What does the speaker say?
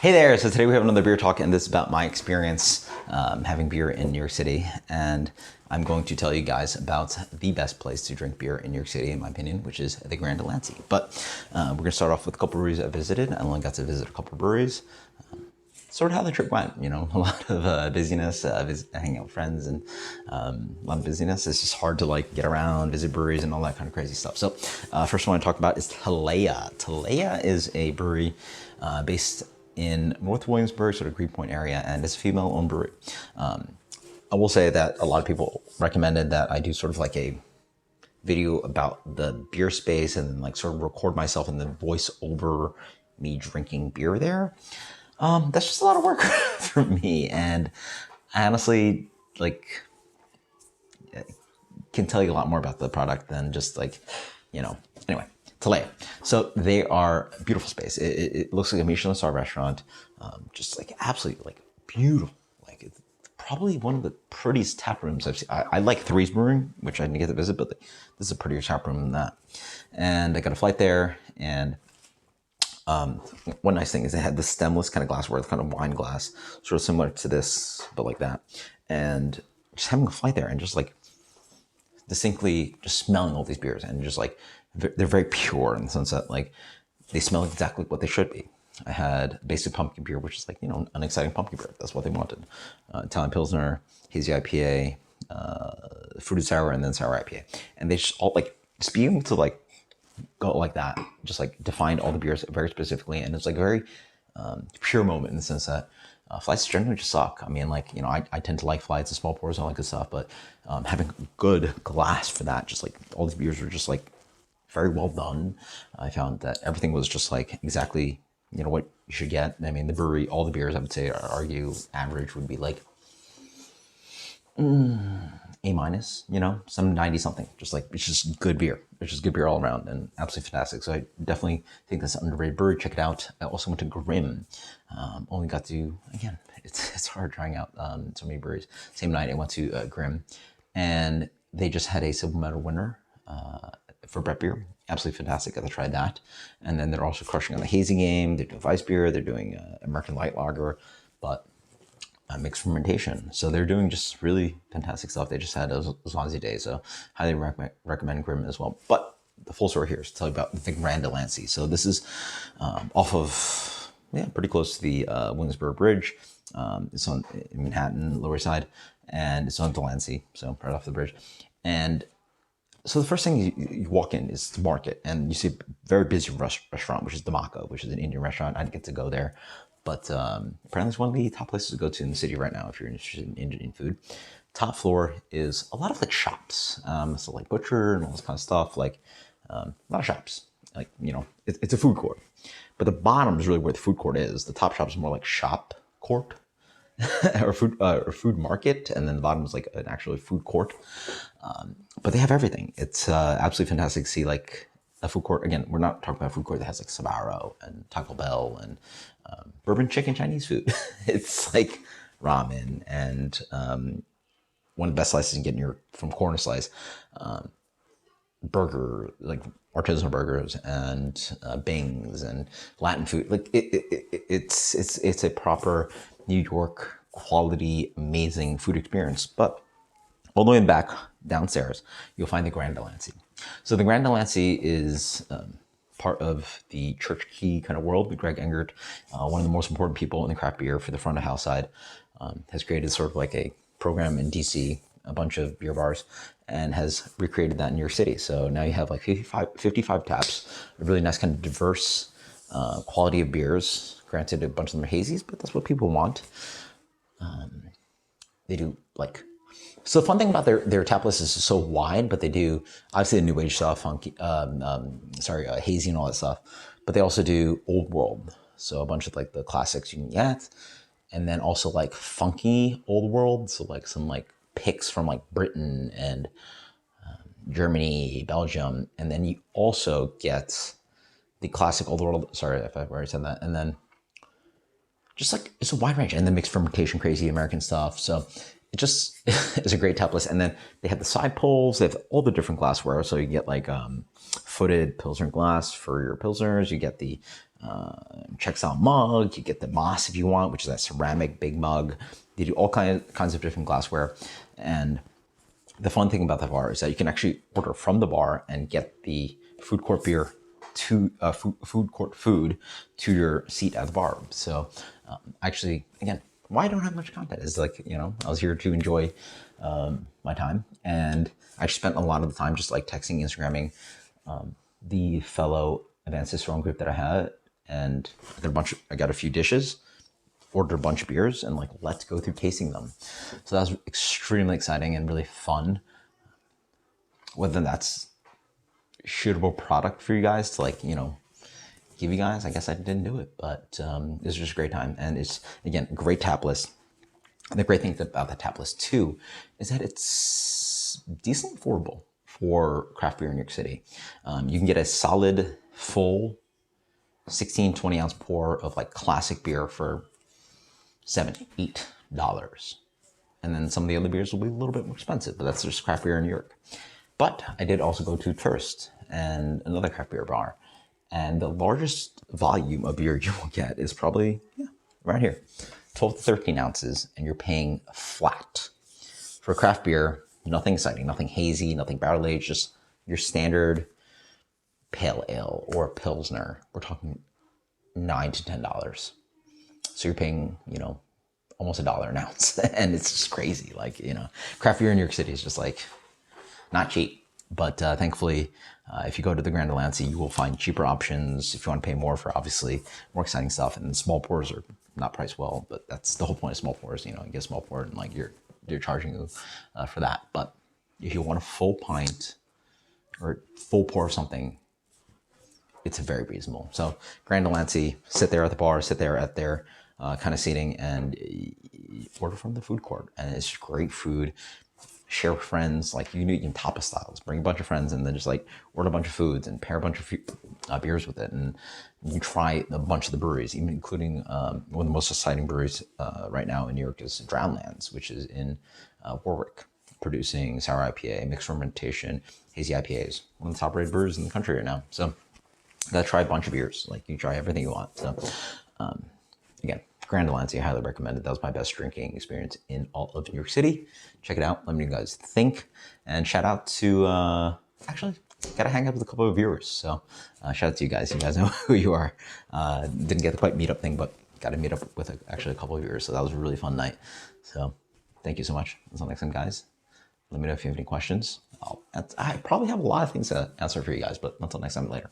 Hey there, so today we have another beer talk, and this is about my experience having beer in New York City. And I'm going to tell you guys about the best place to drink beer in New York City, in my opinion, which is the Grand Delancey. But we're going to start off with a couple breweries I visited. I only got to visit a couple breweries. Sort of how the trip went, a lot of busyness, hanging out with friends, and a lot of busyness. It's just hard to get around, visit breweries, and all that kind of crazy stuff. So first one I want to talk about is Talea. Talea is a brewery based in North Williamsburg, sort of Greenpoint area, and it's a female-owned brewery. I will say that a lot of people recommended that I do sort of like a video about the beer space and then sort of record myself and then voice over me drinking beer there. That's just a lot of work for me, and I honestly can tell you a lot more about the product than just anyway. Talea. So they are a beautiful space. It looks like a Michelin star restaurant, just absolutely beautiful. It's probably one of the prettiest tap rooms I've seen. I like Three's Brewing, which I didn't get to visit, but this is a prettier tap room than that. And I got a flight there, and one nice thing is they had the stemless kind of glassware, kind of wine glass, sort of similar to this, but like that. And just having a flight there and just distinctly just smelling all these beers and just they're very pure in the sense that they smell exactly what they should be. I had basic pumpkin beer, which is an exciting pumpkin beer. That's what they wanted. Italian Pilsner, hazy IPA, fruited sour, and then sour IPA. And they just all just being able to go like that, just defined all the beers very specifically. And it's a very pure moment in the sense that flights generally just suck. I mean, I tend to like flights and small pours and all that good stuff, but having good glass for that, just all these beers were just very well done. I found that everything was just exactly, what you should get. I mean, the brewery, all the beers I would say argue average would be A minus, some 90 something. It's just good beer. It's just good beer all around and absolutely fantastic. So I definitely think that's an underrated brewery. Check it out. I also went to Grimm. Only got to, again, it's hard trying out so many breweries. Same night I went to Grimm, and they just had a silver medal winner for Brett beer. Absolutely fantastic. I tried that. And then they're also crushing on the hazy game. They're doing Weiss beer. They're doing American light lager, but mixed fermentation. So they're doing just really fantastic stuff. They just had a Swansea day, so highly recommend Grimm as well. But the full story here is to tell you about the Grand Delancey. So this is off of, pretty close to the Williamsburg Bridge. It's on in Manhattan, Lower Side, and it's on Delancey, so right off the bridge. And so the first thing you walk in is the market, and you see a very busy restaurant, which is Damako, which is an Indian restaurant. I didn't get to go there, but apparently it's one of the top places to go to in the city right now if you're interested in Indian food. Top floor is a lot of shops, so butcher and all this kind of stuff, a lot of shops. It's a food court, but the bottom is really where the food court is. The top shop is more like shop court or food market, and then the bottom is an actual food court. But they have everything. It's absolutely fantastic to see a food court. Again, we're not talking about a food court that has Sbarro and Taco Bell and bourbon chicken Chinese food. It's ramen and one of the best slices you can get from Corner Slice, burger, artisanal burgers and Bings and Latin food. It's a proper New York quality, amazing food experience. But all the way back downstairs, you'll find the Grand Delancey. So the Grand Delancey is part of the Church Key kind of world with Greg Engert, one of the most important people in the craft beer for the front of house side, has created sort of a program in DC, a bunch of beer bars, and has recreated that in New York City. So now you have 55 taps, a really nice kind of diverse quality of beers. Granted, a bunch of them are hazies, but that's what people want. They do so the fun thing about their tap list is so wide, but they do obviously the new age stuff, funky, hazy and all that stuff. But they also do old world, so a bunch of the classics you can get, and then also funky old world, so some picks from Britain and Germany, Belgium, and then you also get the classic old world. Sorry if I've already said that, and then just it's a wide range, and then mixed fermentation, crazy American stuff. So it just is a great tap list. And then they have the side pulls. They have all the different glassware. So you get footed Pilsner glass for your Pilsners. You get the Czech style mug. You get the Moss if you want, which is that ceramic big mug. They do all kinds of different glassware. And the fun thing about the bar is that you can actually order from the bar and get the food court beer to food court food to your seat at the bar. So actually, again, why I don't have much content is like, you know, I was here to enjoy my time, and I spent a lot of the time just like texting, Instagramming the fellow advanced restaurant group that I had, and I got a few dishes, ordered a bunch of beers, and like, let's go through tasting them. So that was extremely exciting and really fun. Whether that's shootable product for you guys to like, you know, give you guys, I guess I didn't do it, but it was just a great time. And it's, again, a great tap list. And the great thing about the tap list too is that it's decently affordable for craft beer in New York City. You can get a solid full 16, 20 ounce pour of like classic beer for $7, $8. And then some of the other beers will be a little bit more expensive, but that's just craft beer in New York. But I did also go to Tourist and another craft beer bar. And the largest volume of beer you will get is probably, right here, 12 to 13 ounces, and you're paying flat. For craft beer, nothing exciting, nothing hazy, nothing barrel aged, just your standard pale ale or Pilsner. We're talking $9 to $10. So you're paying, you know, almost $1 an ounce. And it's just crazy. Like, you know, craft beer in New York City is just like not cheap. But thankfully, if you go to the Grand Delancey, you will find cheaper options if you want to pay more for obviously more exciting stuff. And small pours are not priced well, but that's the whole point of small pours. You know, you get a small pour and like you're charging you for that. But if you want a full pint or full pour of something, it's very reasonable. So Grand Delancey, sit there at the bar, sit there at their kind of seating, and order from the food court. And it's great food. Share with friends, like you can tapas styles, bring a bunch of friends and then just like order a bunch of foods and pair a bunch of beers with it. And you try a bunch of the breweries, even including one of the most exciting breweries right now in New York is Drownlands, which is in Warwick, producing sour IPA, mixed fermentation, hazy IPAs, one of the top rated breweries in the country right now. So you gotta try a bunch of beers, like you try everything you want. So again, Grand Delancey, I highly recommend it. That was my best drinking experience in all of New York City. Check it out. Let me know what you guys think. And shout out to, actually, got to hang out with a couple of viewers. So shout out to you guys. You guys know who you are. Didn't get the quite meetup thing, but got to meet up with actually a couple of viewers. So that was a really fun night. So thank you so much. Until next time, guys. Let me know if you have any questions. I probably have a lot of things to answer for you guys, but until next time, later.